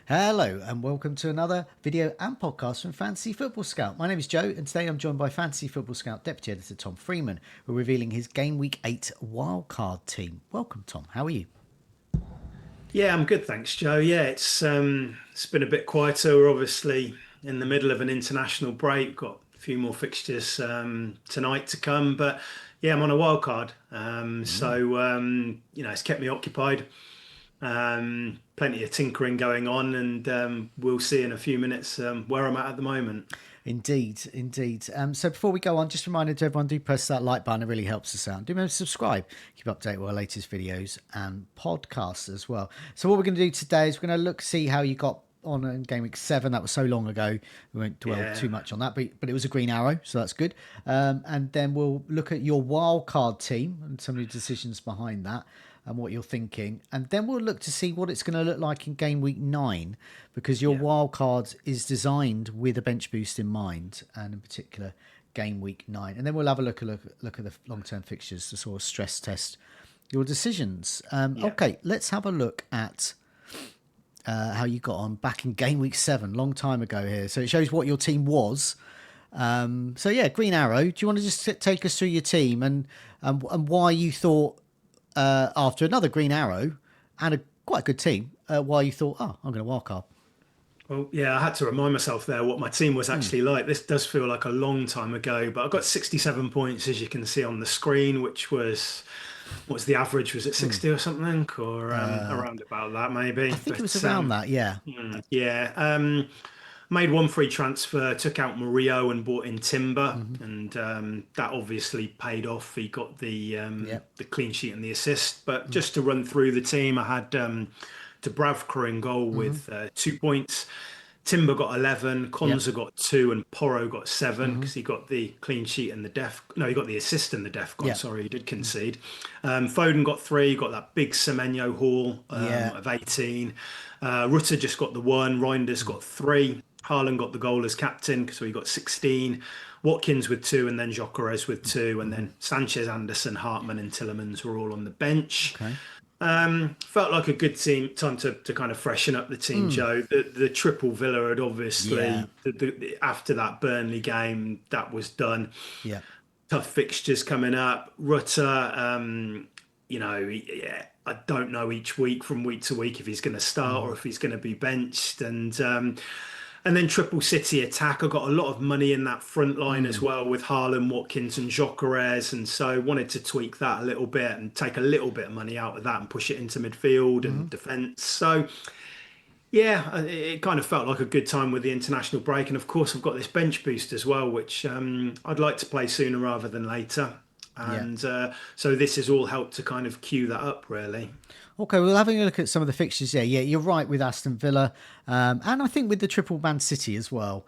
Hello and welcome to another video and podcast from Fantasy Football Scout. My name is Joe and today I'm joined by Fantasy Football Scout Deputy Editor Tom Freeman, who are revealing his Game Week 8 wildcard team. Welcome, Tom. How are you? Yeah, I'm good, thanks, Joe. Yeah, it's been a bit quieter. We're obviously in the middle of an international break. Got a few more fixtures tonight to come, but yeah, I'm on a wild card. It's kept me occupied. Plenty of tinkering going on, and we'll see in a few minutes where I'm at the moment. Indeed, indeed. So before we go on, just a reminder to everyone, do press that like button. It really helps us out. Do remember to subscribe. Keep updated with our latest videos and podcasts as well. So what we're going to do today is we're going to see how you got on in Game Week 7. That was so long ago. We won't dwell Yeah, too much on that, but it was a green arrow, so that's good. And then we'll look at your wild card team and some of the decisions behind that and what you're thinking. And then we'll look to see what it's going to look like in Game Week 9 because your yeah, wild card is designed with a bench boost in mind, and in particular Game Week 9. And then we'll have a look at the long-term fixtures to sort of stress test your decisions. yeah. Okay, let's have a look at how you got on back in Game Week 7, long time ago here. So it shows what your team was. So yeah, Green Arrow. Do you want to just take us through your team and why you thought after another Green Arrow and a quite good team, why you thought, oh, I'm going to wildcard? Well, yeah, I had to remind myself there what my team was actually like. This does feel like a long time ago, but I got 67 points, as you can see on the screen, which was what's the average? Was it 60 or something, or around about that maybe? I think it was around that, yeah. Yeah, made one free transfer, took out Murillo and bought in Timber, and that obviously paid off. He got Yeah. the clean sheet and the assist. But just to run through the team, I had Dubravka in goal with 2 points. Timber got 11, Yep. Konza got 2, and Porro got 7 because he got the clean sheet and the def. No, he got the assist and the def gone. Yeah. Sorry, he did concede. Foden got 3, got that big Semenyo haul Yeah. of 18. Rutter just got the 1, Reinders got 3. Haaland got the goal as captain, so he got 16. Watkins with 2, and then Gyökeres with 2, and then Sanchez, Anderson, Hartman, and Tillemans were all on the bench. Okay. Felt like a good time to kind of freshen up the team, Joe. The triple Villa had Yeah. obviously after that Burnley game that was done. Yeah. Tough fixtures coming up. Rutter, yeah, I don't know each week from week to week if he's going to start or if he's going to be benched, and then triple City attack. I got a lot of money in that front line as well with Haaland, Watkins, and Gyökeres, and so wanted to tweak that a little bit and take a little bit of money out of that and push it into midfield and defence. So yeah, it kind of felt like a good time with the international break, and of course I've got this bench boost as well, which I'd like to play sooner rather than later. Yeah. And so this has all helped to kind of cue that up, really. Okay, well, having a look at some of the fixtures there, yeah, you're right with Aston Villa, and I think with the triple Man City as well.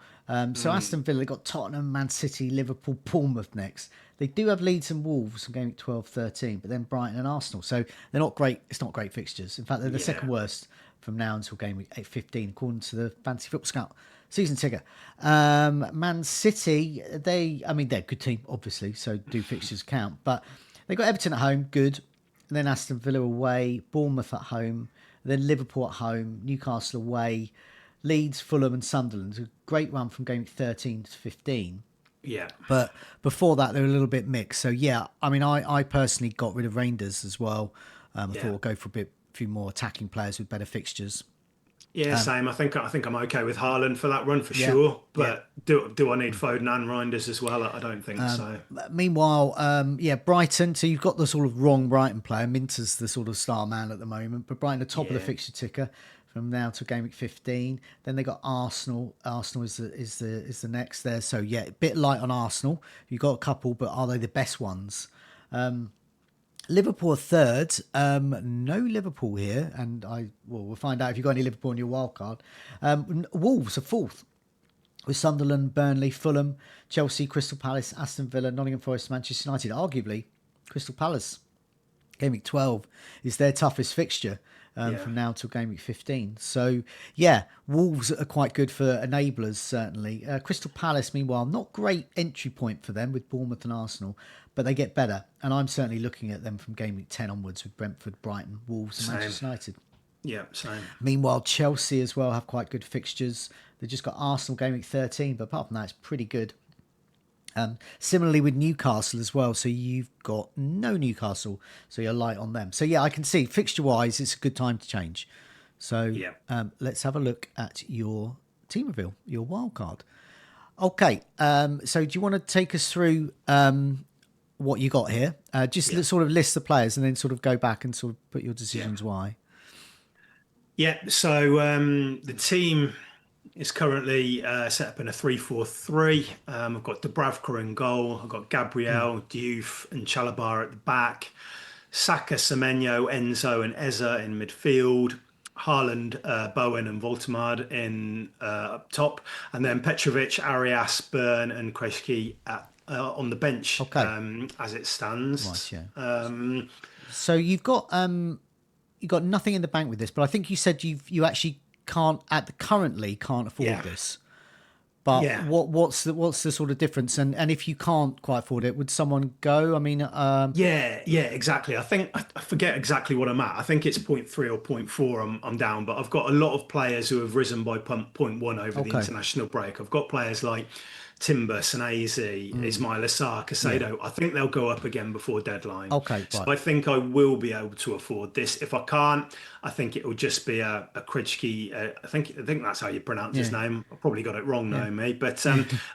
So Aston Villa got Tottenham, Man City, Liverpool, Bournemouth next. They do have Leeds and Wolves in game 12, 13, but then Brighton and Arsenal. So they're not great. It's not great fixtures. In fact, they're the Yeah, second worst from now until game week 15, according to the Fantasy Football Scout season ticker. Man City, they're a good team, obviously, so do fixtures count, but they got Everton at home, good. Then Aston Villa away, Bournemouth at home, then Liverpool at home, Newcastle away, Leeds, Fulham, and Sunderland. A great run from game 13 to 15. yeah, But before that, they were a little bit mixed. So, yeah, I personally got rid of Reinders as well. I thought yeah. we'll go for few more attacking players with better fixtures. Yeah, same. I think I'm okay with Haaland for that run for Yeah, sure. yeah. But do I need Foden and Reinders as well? I don't think so. Meanwhile, Brighton. So you've got the sort of wrong Brighton player. Minter's the sort of star man at the moment, but Brighton are top of the Yeah, fixture ticker from now to game week 15. Then they got Arsenal. Arsenal is the next there. So yeah, a bit light on Arsenal. You've got a couple, but are they the best ones? Liverpool are third. No Liverpool here, and we'll find out if you've got any Liverpool in your wild card. Wolves are fourth with Sunderland, Burnley, Fulham, Chelsea, Crystal Palace, Aston Villa, Nottingham Forest, Manchester United. Arguably, Crystal Palace, game week 12 is their toughest fixture yeah, from now till game week 15. So, yeah, Wolves are quite good for enablers, certainly. Crystal Palace, meanwhile, not great entry point for them with Bournemouth and Arsenal, but they get better. And I'm certainly looking at them from game week 10 onwards with Brentford, Brighton, Wolves, and same. Manchester United. Yeah, same. Meanwhile, Chelsea as well have quite good fixtures. They've just got Arsenal game week 13, but apart from that, it's pretty good. Similarly with Newcastle as well. So you've got no Newcastle, so you're light on them. So yeah, I can see fixture wise, it's a good time to change. So Yeah. let's have a look at your team reveal, your wild card. Okay, so do you want to take us through what you got here? Just Yeah. sort of list the players and then sort of go back and sort of put your Yeah. decisions why. Yeah. So the team is currently set up in a 3-4-3. I've got Dubravka in goal. I've got Gabriel, Diouf, and Chalabar at the back. Saka, Semenyo, Enzo, and Eza in midfield. Haaland, Bowen, and Voltemade in up top, and then Petrovic, Arias, Byrne, and Kreschke on the bench Okay, as it right, stands. yeah. So you've got nothing in the bank with this, but I think you said you actually can't currently can't afford Yeah, this. But yeah. what's the sort of difference? And if you can't quite afford it, would someone go? I mean, Yeah, yeah, exactly. I think I forget exactly what I'm at. I think it's point 0.3 or point 0.4 I'm down, but I've got a lot of players who have risen by point 0.1 over the okay, international break. I've got players like Timber, Sanazi, Ismail Assar, yeah, Casado. I think they'll go up again before deadline. okay, So right, I think I will be able to afford this. If I can't, I think it will just be a Krejci. I think that's how you pronounce his yeah, name. I probably got it wrong, yeah, knowing me, but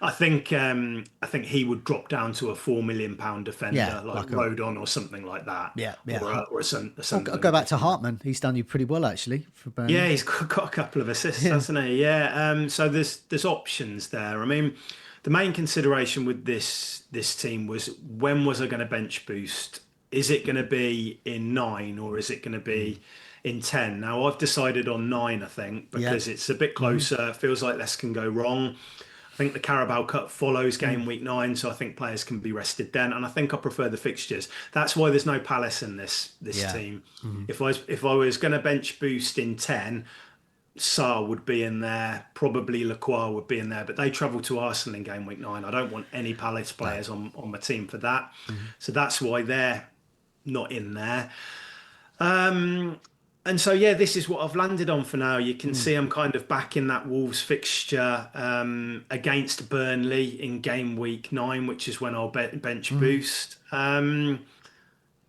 I think he would drop down to a £4 million yeah, defender like like a Rodon or something like that, yeah, yeah. or a I'll go Sunderland back to defender. Hartman. He's done you pretty well actually for Yeah, Burnley. he's got a couple of assists, Yeah, hasn't he? Yeah. So there's options there. I mean, the main consideration with this team was when was I going to bench boost? Is it going to be in 9 or is it going to be in 10? Now I've decided on 9, I think, yeah, because it's a bit closer. It feels like less can go wrong. I think the Carabao Cup follows game week 9, so I think players can be rested then. And I think I prefer the fixtures. That's why there's no Palace in this yeah, team. If I was going to bench boost in 10, Sarr would be in there, probably Lacroix would be in there, but they travel to Arsenal in game week 9. I don't want any Palace no, players on my team for that. So that's why they're not in there. And so, yeah, this is what I've landed on for now. You can see I'm kind of back in that Wolves fixture against Burnley in game week 9, which is when I'll bench boost.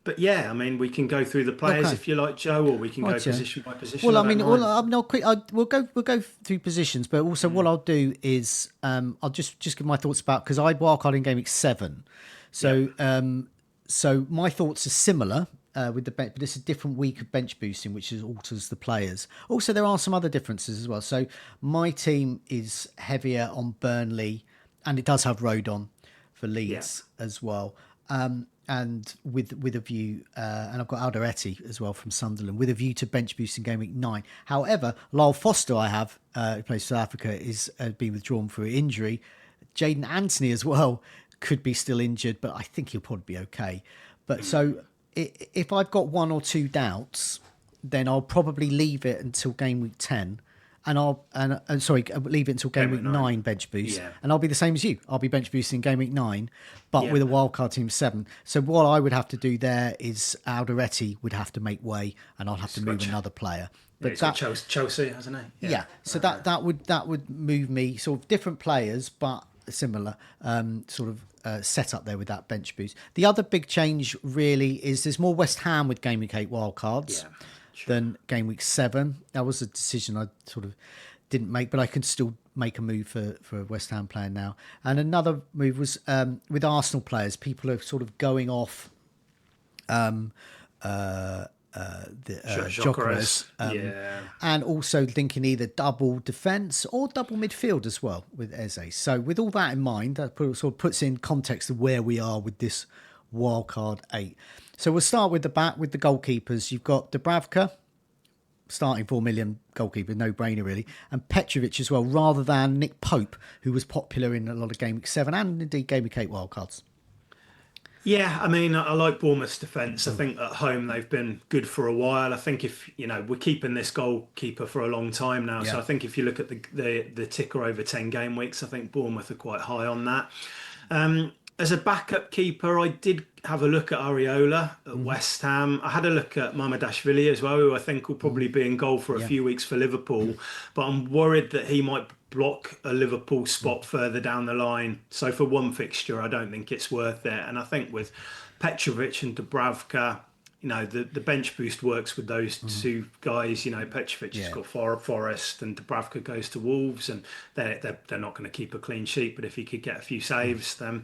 But yeah, I mean, we can go through the players okay, if you like, Joe, or we can go right, yeah. position by position. Well, I I don't mean, well, mind. I'm not quick. We'll go through positions, but also what I'll do is I'll just give my thoughts about because I wildcard in game week 7, Yep. so so my thoughts are similar with the bench, but it's a different week of bench boosting, which is alters the players. Also, there are some other differences as well. So my team is heavier on Burnley, and it does have Rodon for Yeah. Leeds as well. And with a view, and I've got Alderete as well from Sunderland, with a view to bench boost in game week 9. However, Lyle Foster, I have, who plays for South Africa, is been withdrawn for injury. Jaden Anthony as well could be still injured, but I think he'll probably be okay. But so if I've got one or two doubts, then I'll probably leave it until game week 10 and sorry, leave it until game Game week week 9. 9 bench boost, Yeah. and I'll be the same as you. I'll be bench boosting game week 9, but with Yep. a wildcard team 7. So what I would have to do there is Alderete would have to make way, and I'll have to He's move got, another player. yeah, But he's got that, Chelsea, hasn't he? Yeah. yeah. So that would move me sort of different players, but similar sort of setup there with that bench boost. The other big change really is there's more West Ham with game week 8 wildcards Yeah. Sure. than game week 7. That was a decision I sort of didn't make, but I can still make a move for a West Ham player now. And another move was with Arsenal players. People are sort of going off Jokeres, Jokeres. Yeah. and also thinking either double defence or double midfield as well with Eze. So with all that in mind, that sort of puts in context of where we are with this wildcard 8. So we'll start with the back with the goalkeepers. You've got Dubravka, starting 4 million goalkeeper, no brainer really, and Petrovic as well, rather than Nick Pope, who was popular in a lot of game week 7 and indeed game week 8 wildcards. Yeah, I mean, I like Bournemouth's defence. I think at home they've been good for a while. I think if we're keeping this goalkeeper for a long time now, so Yeah. I think if you look at the ticker over 10 game weeks, I think Bournemouth are quite high on that. As a backup keeper, I did have a look at Areola at Hmm. West Ham. I had a look at Mamadashvili as well, who I think will Hmm. probably be in goal for a Yeah. few weeks for Liverpool. But I'm worried that he might block a Liverpool spot further down the line. So for one fixture, I don't think it's worth it. And I think with Petrovic and Dubravka, the bench boost works with those Hmm. two guys. Petrovic has Yeah. got Forest and Dubravka goes to Wolves, and they're not going to keep a clean sheet. But if he could get a few saves, then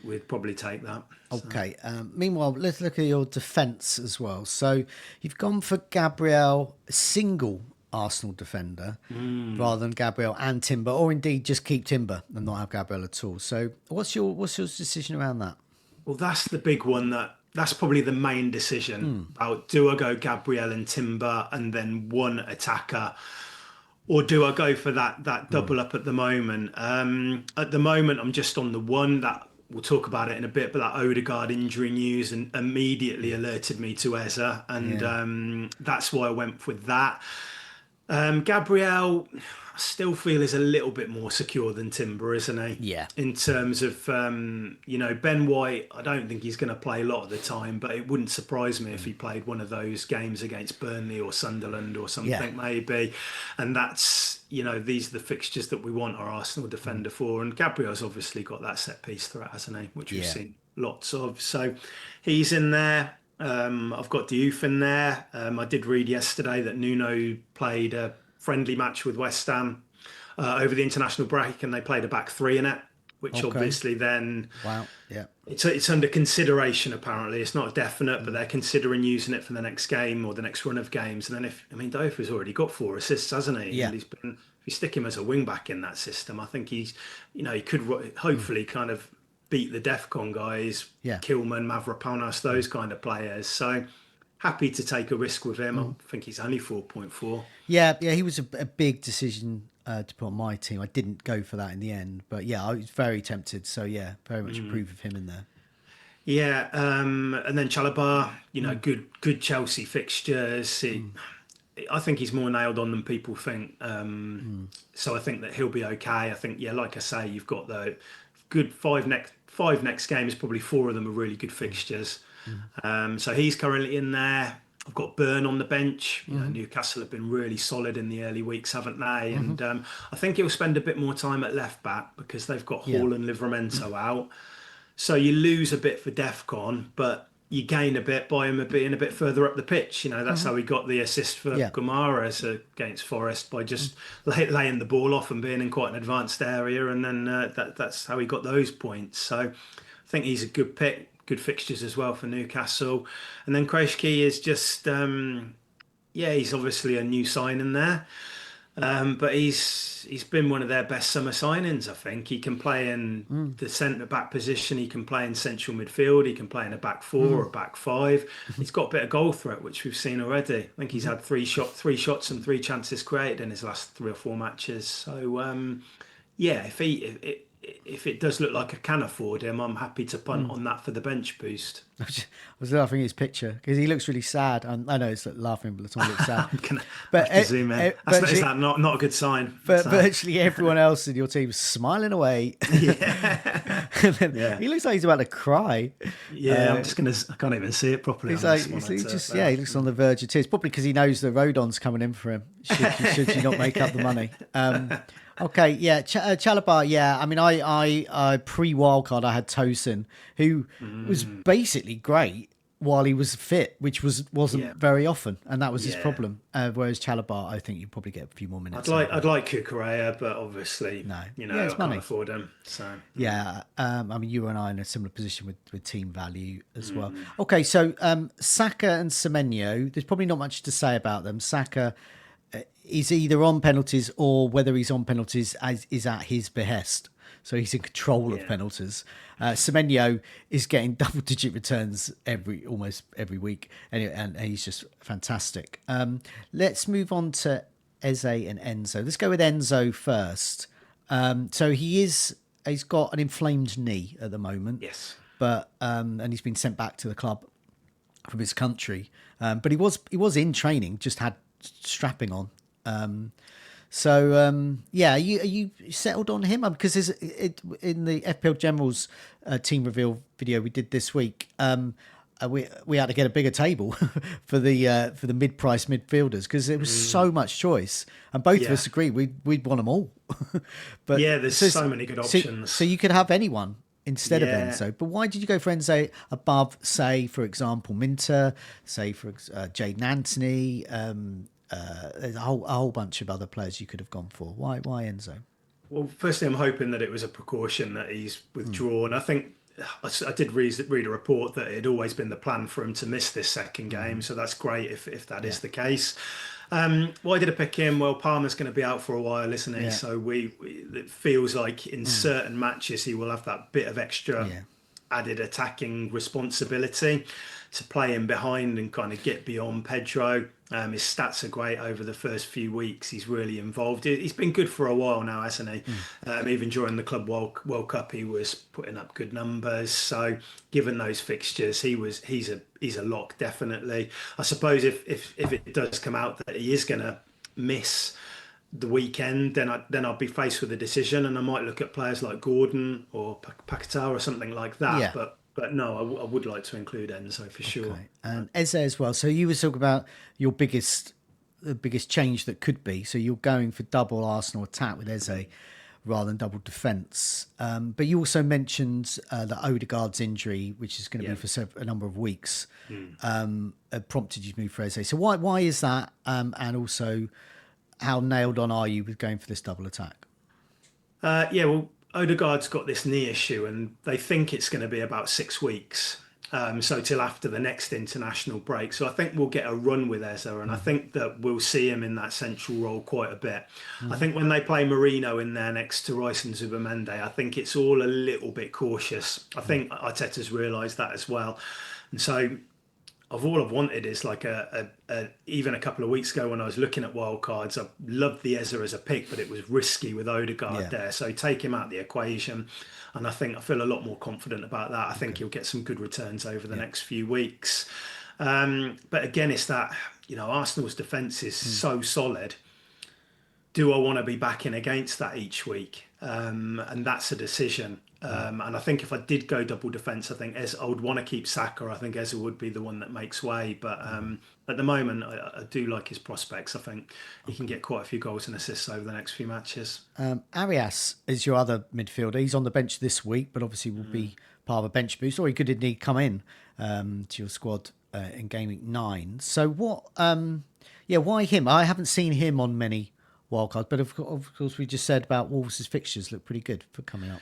we'd probably take that. So. Okay. Meanwhile, let's look at your defence as well. So you've gone for Gabriel, single Arsenal defender, rather than Gabriel and Timber, or indeed just keep Timber and not have Gabriel at all. So what's your decision around that? Well, that's the big one that's probably the main decision about do I go Gabriel and Timber and then one attacker, or do I go for that double up at the moment? At the moment, I'm just on the one that we'll talk about it in a bit, but that Odegaard injury news and immediately alerted me to Eza, and Yeah. that's why I went with that. Gabriel, I still feel is a little bit more secure than Timber, isn't he? Yeah. In terms of, Ben White, I don't think he's going to play a lot of the time, but it wouldn't surprise me if he played one of those games against Burnley or Sunderland or Yeah. something, maybe. And these are the fixtures that we want our Arsenal defender for. And Gabriel's obviously got that set piece threat, hasn't he? Which we've Yeah. seen lots of. So he's in there. I've got Diouf in there. I did read yesterday that Nuno played a friendly match with West Ham over the international break, and they played a back three in it, which Okay. obviously then Wow. Yeah. it's under consideration. Apparently, it's not definite, but they're considering using it for the next game or the next run of games. And then Diouf has already got 4 assists, hasn't he? Yeah. And if you stick him as a wing back in that system, I think he could hopefully kind of beat the DEFCON guys, Yeah. Kilman, Mavropanos, those kind of players. So happy to take a risk with him. I think he's only 4.4. Yeah. Yeah. He was a big decision to put on my team. I didn't go for that in the end, but yeah, I was very tempted. So yeah, very much approve of him in there. Yeah, and then Chalobah, good Chelsea fixtures. I think he's more nailed on than people think. So I think that he'll be okay. I think, yeah, like I say, you've got the good five next games. Probably 4 of them are really good fixtures. So he's currently in there. I've got Burn on the bench. Newcastle have been really solid in the early weeks, haven't they? And I think he'll spend a bit more time at left back because they've got Yeah. Hall and Livramento out. So you lose a bit for DEFCON, but you gain a bit by him being a bit further up the pitch. That's how he got the assist for Yeah. Guimaraes against Forest by just laying the ball off and being in quite an advanced area, and then that's how he got those points. So I think he's a good pick. Good fixtures as well for Newcastle, and then Kreshki is just yeah, he's obviously a new signing there. But he's been one of their best summer signings. I think he can play in the centre back position. He can play in central midfield. He can play in a back four or a back five. He's got a bit of goal threat, which we've seen already. I think he's had three shots and 3 chances created in his last 3 or 4 matches. So yeah, if it does look like I can afford him, I'm happy to punt on that for the bench boost. I was laughing at his picture because he looks really sad. I know it's like laughing, but Latour looks sad. I'm gonna But have to zoom in. Is that not a good sign? but So, virtually everyone else in your team is smiling away. yeah, And then yeah. he looks like he's about to cry. Yeah, I can't even see it properly He's on like, this he's monitor, just, but- yeah, he looks on the verge of tears. Probably because he knows the Rodon's coming in for him. Should you not make up the money? Okay, yeah, Chalobah. Yeah, I mean, I pre wildcard I had Tosin, who was basically great while he was fit, which wasn't Yeah. very often, and that was his Yeah. problem. Whereas Chalobah, I think you probably get a few more minutes. I'd like Kukurea, but obviously, No. Yeah, I it's can't money. afford him. So Yeah, I mean, you and I are in a similar position with team value as well. Mm. Okay, so Saka and Semenyo, there's probably not much to say about them. Saka is either on penalties or whether he's on penalties is at his behest. So he's in control of Yeah. penalties. Semenyo is getting double-digit returns almost every week, anyway, and he's just fantastic. Let's move on to Eze and Enzo. Let's go with Enzo first. So he's got an inflamed knee at the moment. yes, But and he's been sent back to the club from his country. But he was in training, just had strapping on. So yeah, are you settled on him? Because in the FPL Generals team reveal video we did this week, we had to get a bigger table for the mid price midfielders because there was so much choice, and both of Yeah. us agree we'd want them all. But Yeah, there's so many good so options. you could have anyone instead of Yeah. Enzo. But why did you go for Enzo above, say, for example, Minter, say, for Jaden Anthony? There's a whole bunch of other players you could have gone for. Why Enzo? Well, firstly, I'm hoping that it was a precaution that he's withdrawn. I think I did read a report that it had always been the plan for him to miss this second game, so that's great if that Yeah, is the case. Why did I pick him? Well, Palmer's going to be out for a while, isn't he? yeah, So it feels like in certain matches he will have that bit of extra yeah. added attacking responsibility to play in behind and kind of get beyond Pedro. His stats are great over the first few weeks. He's really involved. He's been good for a while now, hasn't he? Even during the Club World Cup, he was putting up good numbers. So, given those fixtures, he's a lock definitely. I suppose if it does come out that he is going to miss the weekend, then I'll be faced with a decision, and I might look at players like Gordon or Paquetá or something like that. Yeah. But no, I would like to include Enzo for sure. Okay. And Eze as well. So you were talking about your the biggest change that could be. So you're going for double Arsenal attack with Eze rather than double defence. But you also mentioned that Odegaard's injury, which is going to Yeah. be for a number of weeks, prompted you to move for Eze. So why is that? And also, how nailed on are you with going for this double attack? Yeah, well, Odegaard's got this knee issue, and they think it's going to be about 6 weeks. So till after the next international break. So I think we'll get a run with Eze, and I think that we'll see him in that central role quite a bit. I think when they play Marino in there next to Rice and Zubamende, I think it's all a little bit cautious. I think Arteta's realised that as well. And so all I've wanted is like even a couple of weeks ago when I was looking at wildcards, I loved the Eze as a pick, but it was risky with Odegaard Yeah. there. So take him out of the equation. And I feel a lot more confident about that. I think Okay. he'll get some good returns over the Yeah. next few weeks. But again, it's that, Arsenal's defence is so solid. Do I want to be backing against that each week? And that's a decision. And I think if I did go double defence, I would want to keep Saka. I think Eze would be the one that makes way. But at the moment, I do like his prospects. I think he can get quite a few goals and assists over the next few matches. Arias is your other midfielder. He's on the bench this week, but obviously will be part of a bench boost, or he could indeed come in to your squad in Game Week 9. So what? Yeah, why him? I haven't seen him on many wildcards, but of course we just said about Wolves' fixtures look pretty good for coming up.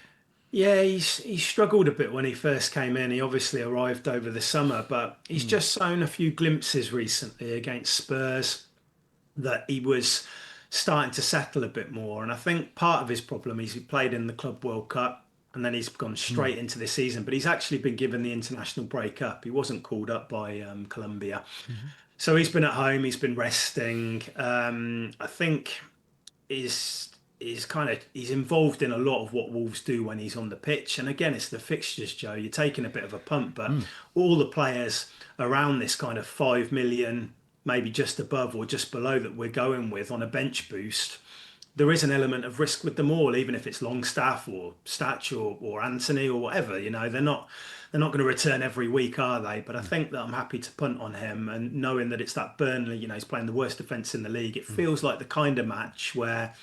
Yeah, he struggled a bit when he first came in. He obviously arrived over the summer, but he's just shown a few glimpses recently against Spurs that he was starting to settle a bit more. And I think part of his problem is he played in the Club World Cup and then he's gone straight into this season, but he's actually been given the international break up. He wasn't called up by Colombia. So he's been at home, he's been resting. I think he's involved in a lot of what Wolves do when he's on the pitch. And again, it's the fixtures, Joe. You're taking a bit of a punt, but all the players around this kind of 5 million, maybe just above or just below that we're going with on a bench boost, there is an element of risk with them all, even if it's Longstaff or Statue or Anthony or whatever. They're not going to return every week, are they? But I think that I'm happy to punt on him, and knowing that it's that Burnley, he's playing the worst defence in the league. It feels like the kind of match where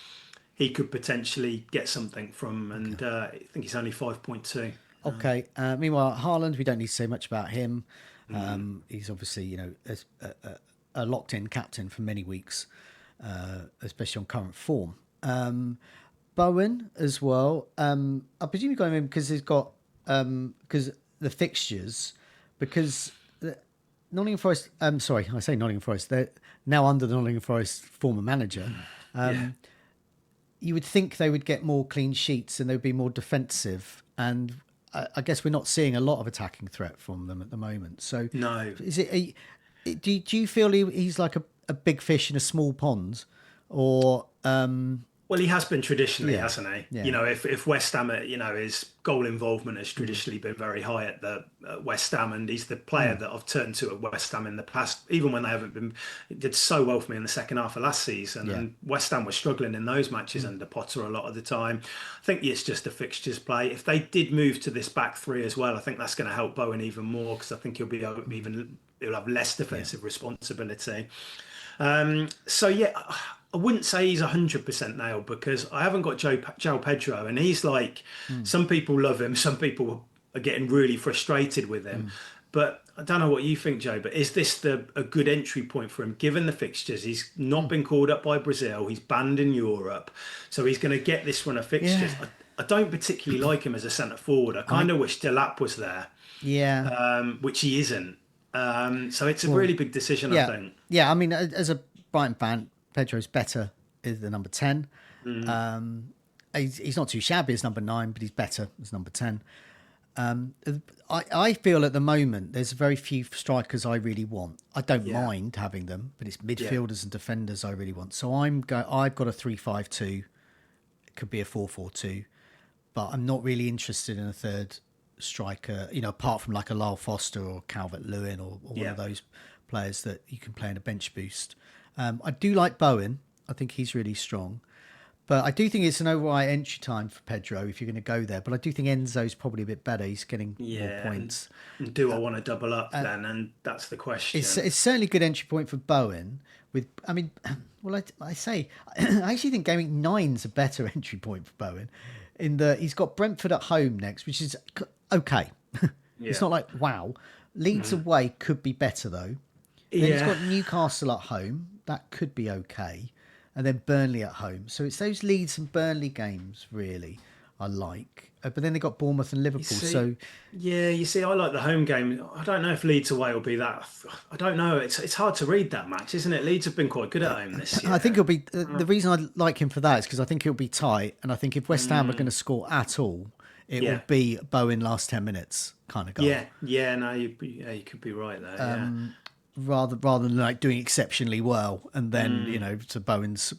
he could potentially get something from, and I think he's only 5.2. Okay. Meanwhile, Haaland, we don't need to say much about him. He's obviously, a locked-in captain for many weeks, especially on current form. Bowen as well. I presume you're going in because he's got because the fixtures, because Nottingham Forest. Sorry, I say Nottingham Forest. They're now under the Nottingham Forest former manager. Yeah. You would think they would get more clean sheets and they would be more defensive. And I guess we're not seeing a lot of attacking threat from them at the moment. So, No. is it? Do you feel he's like a big fish in a small pond, or Well, he has been traditionally, Yeah, hasn't he? yeah, If West Ham, his goal involvement has traditionally been very high at the at West Ham, and he's the player that I've turned to at West Ham in the past, even when they haven't been. He did so well for me in the second half of last season, yeah, and West Ham were struggling in those matches under Potter a lot of the time. I think it's just a fixtures play. If they did move to this back three as well, I think that's going to help Bowen even more because I think he'll have less yeah. defensive responsibility. So yeah, I wouldn't say he's 100% nailed because I haven't got Joe Pedro, and he's like Mm, some people love him, some people are getting really frustrated with him. mm, But I don't know what you think, Joe. But is this a good entry point for him, given the fixtures? He's not mm. been called up by Brazil. He's banned in Europe, so he's going to get this run of Yeah, fixtures. I don't particularly like him as a centre forward. I I kind of wish Delap was there, yeah. which he isn't. So it's a Well, really big decision, I yeah, think. yeah. I mean, as a Brighton fan, Pedro's better is the number 10. Mm, He's not too shabby as number 9, but he's better as number 10. I feel at the moment there's very few strikers I really want. I don't yeah. mind having them, but it's Yeah. midfielders and defenders I really want. So I've got a 3-5-2. It could be a 4-4-2, but I'm not really interested in a third striker. Apart from like a Lyle Foster or Calvert Lewin or one Yeah. of those players that you can play in a bench boost. I do like Bowen. I think he's really strong. But I do think it's an alright entry time for Pedro if you're going to go there. But I do think Enzo's probably a bit better. He's getting more Yeah. points. And do I want to double up then? And that's the question. It's certainly a good entry point for Bowen. I mean, well, I say, I actually think Gaming Nine's a better entry point for Bowen. In that he's got Brentford at home next, which is okay. It's Yeah. not like wow. Leeds away could be better though. Then he's Yeah. got Newcastle at home. That could be okay. And then Burnley at home. So it's those Leeds and Burnley games, really, I like. But then they got Bournemouth and You Liverpool. see, So yeah, you see, I like the home game. I don't know if Leeds away will be that. I don't know. It's hard to read that match, isn't it? Leeds have been quite good at home this I think year. it'll be the reason I like him for that is because I think it'll be tight. And I think if West Ham are going to score at all, it will Yeah. be Bowen last 10 minutes kind of goal. Yeah. Yeah. No, you could be right there. Yeah. Rather than like doing exceptionally well and then, to Bowen's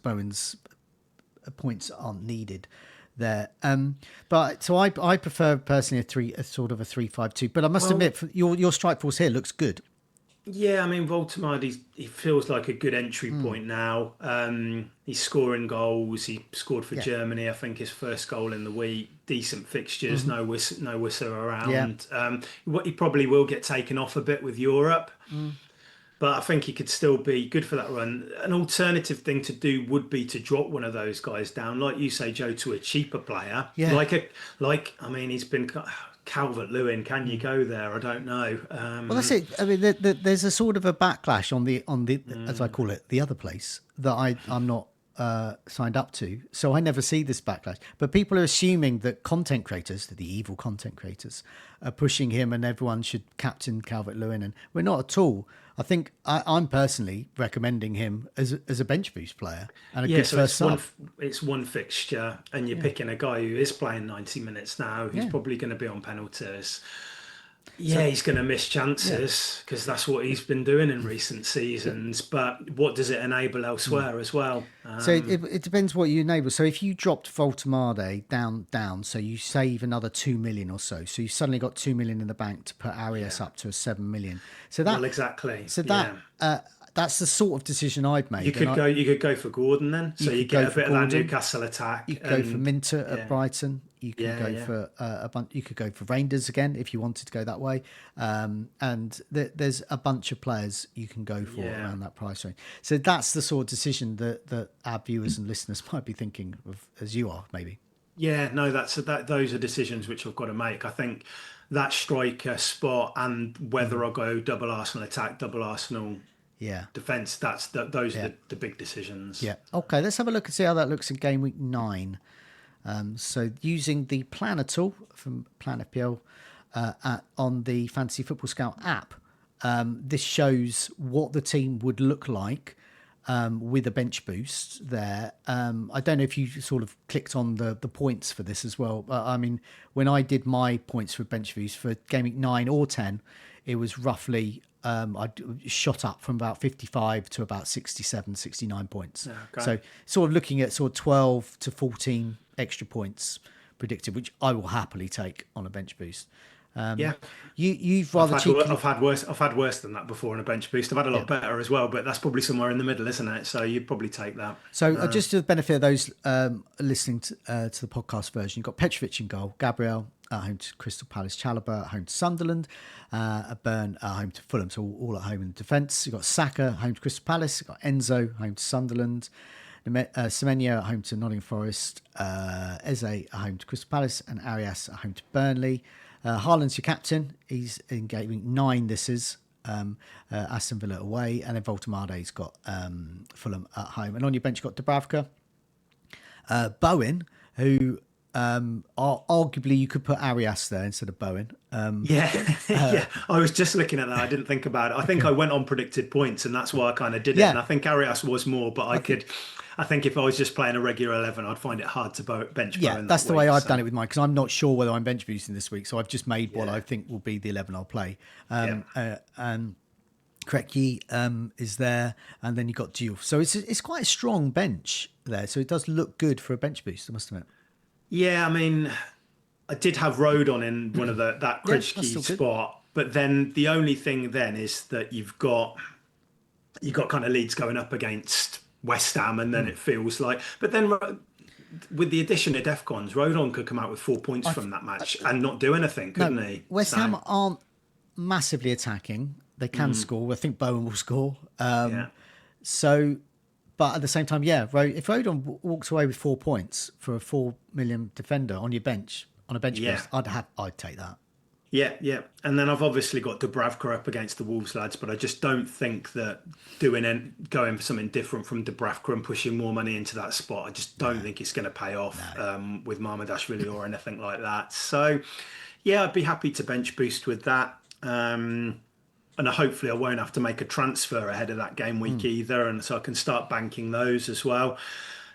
points aren't needed there. But so I prefer personally a sort of a 3-5-2. But I must Well, admit, your strike force here looks good. yeah, I mean, Voltemade, he feels like a good entry point now. He's scoring goals. He scored for Yeah. Germany, I think, his first goal in the week. Decent fixtures, no whistle Yeah. around. He probably will get taken off a bit with Europe, but I think he could still be good for that run. An alternative thing to do would be to drop one of those guys down, like you say, Joe, to a cheaper player, Yeah. I mean, he's been Calvert Lewin. Can you go there? I don't know. Well, that's it. I mean, there's a sort of a backlash on the as I call it, the other place that I'm not signed up to, so I never see this backlash. But people are assuming that content creators, the evil content creators, are pushing him, and everyone should captain Calvert Lewin, and we're not at all. I think I'm personally recommending him as a bench boost player and a Yeah, good so first sub. it's one fixture, and you're picking a guy who is playing 90 minutes now, who's Yeah. probably going to be on penalties. So Yeah, he's going to miss yeah. chances because that's what he's been doing in recent seasons. But what does it enable elsewhere as well? So it depends what you enable. So if you dropped Voltemade down, so you save another 2 million or so. So you suddenly got 2 million in the bank to put Arias Yeah, up to a 7 million. So that well, exactly. so that Yeah, that's the sort of decision I've you made. And could go for Gordon then, you so you could go get a for bit of that Gordon. Newcastle attack, You could go for and Minter at yeah, Brighton. You can yeah, go yeah, for a bunch. You could go for Reinders again if you wanted to go that way. And there's a bunch of players you can go for yeah. around that price range. So that's the sort of decision that our viewers and listeners might be thinking of, as you are maybe. Yeah, no, those are decisions which I've got to make. I think that striker spot and whether I go double Arsenal attack, double Arsenal Yeah, defense, those are yeah, the big decisions. yeah. Okay, let's have a look and see how that looks in game week 9. So using the planner tool from Plan FPL on the Fantasy Football Scout app, this shows what the team would look like with a bench boost there. I don't know if you sort of clicked on the points for this as well. I mean, when I did my points for bench boost for Game Week 9 or 10, it was roughly, I shot up from about 55 to about 67, 69 points. Okay. So sort of looking at sort of 12 to 14 extra points predicted, which I will happily take on a bench boost. Yeah. You've rather cheekily. I've had worse than that before in a bench boost. I've had a lot better as well, but that's probably somewhere in the middle, isn't it? So you'd probably take that. So just to the benefit of those listening to the podcast version, you've got Petrovic in goal, Gabriel at home to Crystal Palace, Chalobah at home to Sunderland, Burn at home to Fulham, so all at home in defence. You've got Saka home to Crystal Palace, you've got Enzo home to Sunderland, Semenyo at home to Nottingham Forest, Eze at home to Crystal Palace, and Arias at home to Burnley. Haaland's your captain. He's in Game Week 9. This is Aston Villa away, and then Voltemade's got Fulham at home. And on your bench, you've got Dubravka, Bowen, who arguably you could put Arias there instead of Bowen. Yeah. I was just looking at that. I didn't think about it. I think I went on predicted points, and that's why I kind of did it. Yeah. And I think Arias was more, but I think if I was just playing a regular 11, I'd find it hard to bench Yeah, Bowen. that's the way I've done it with mine, because I'm not sure whether I'm bench boosting this week. So I've just made what I think will be the 11 I'll play. And Krejci is there, and then you've got Diouf. So it's quite a strong bench there. So it does look good for a bench boost, I must admit. Yeah, I mean, I did have Rodon in one of that that's Krejci still good. spot, but then the only thing then is that you've got kind of Leeds going up against West Ham, and then it feels like, but then with the addition of Defcons, Rodon could come out with 4 points from that match and not do anything, couldn't he? West Ham aren't massively attacking. They can score. I think Bowen will score. Yeah. So, but at the same time, if Rodon walks away with 4 points for a 4 million defender on your bench, on a bench boost, I'd take that. Yeah. And then I've obviously got Dubravka up against the Wolves lads, but I just don't think that going for something different from Dubravka and pushing more money into that spot, I just don't think it's going to pay off with Marmadashvili or anything like that. So, yeah, I'd be happy to bench boost with that. And hopefully I won't have to make a transfer ahead of that game week either, and so I can start banking those as well.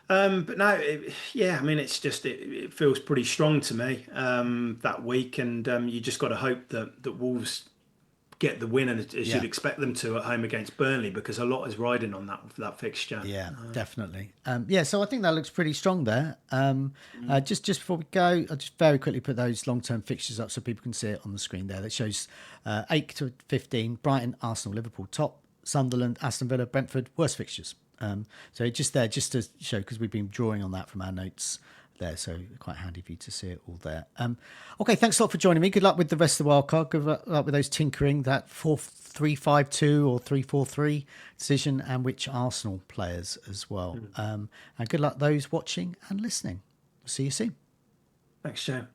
But no, I mean, it's just it feels pretty strong to me that week, and you just got to hope that Wolves get the win, and as you'd expect them to at home against Burnley, because a lot is riding on that fixture. Yeah, definitely. So I think that looks pretty strong there. Just before we go, I'll just very quickly put those long-term fixtures up so people can see it on the screen there. That shows 8 to 15, Brighton, Arsenal, Liverpool top, Sunderland, Aston Villa, Brentford, worst fixtures. So just to show, because we've been drawing on that from our notes there, so quite handy for you to see it all there. Okay, thanks a lot for joining me. Good luck with the rest of the wildcard. Good luck with those tinkering, that 4-3-5-2 or 3-4-3 decision, and which Arsenal players as well. And good luck those watching and listening. See you soon. Thanks, Joe.